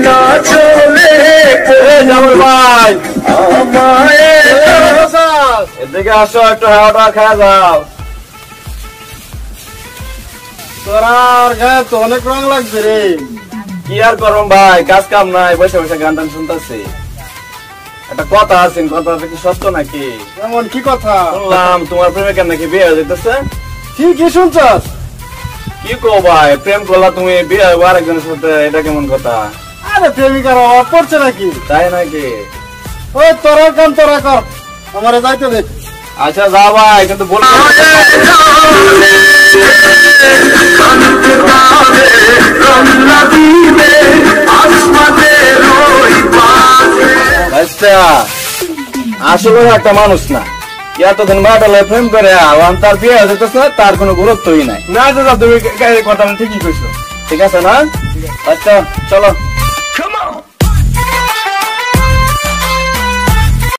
না চলে জামাল ভাই আমায় এদিকে আসো, একটু হাওয়াটা খাওয়া যাও। তোর গায়ে তো অনেক রং লাগছে রে। কি আর করম ভাই, কাজ কাম নাই, বসে বসে গান টান শুনতেছি। একটা কথা আছে, কথাটা কি সত্য নাকি? এমন কি কথা? শুনলাম তোমার প্রেমিকার নাকি বিয়ে হয়ে যেতেছে। কি শুনছস? কি কো ভাই, প্রেম করলা তুমি, বিয়ে হবে আরেকজনের সাথে, এটা কেমন কথা? আরে প্রেমিকার অভাব পড়ছে নাকি? তাই নাকি? ওই তোরা কাম তোরা কর, আমারে যাইতে দে। আচ্ছা যা ভাই, কিন্তু বলবো আসলে একটা মানুষ না, এতদিন বাটালে প্রেম করে তার বিয়ে হয়ে যেতেছে, তার কোনো গুরুত্বই নাই। না দাদা, তুমি কথা ঠিকই কইছো। ঠিক আছে না? আচ্ছা চলো।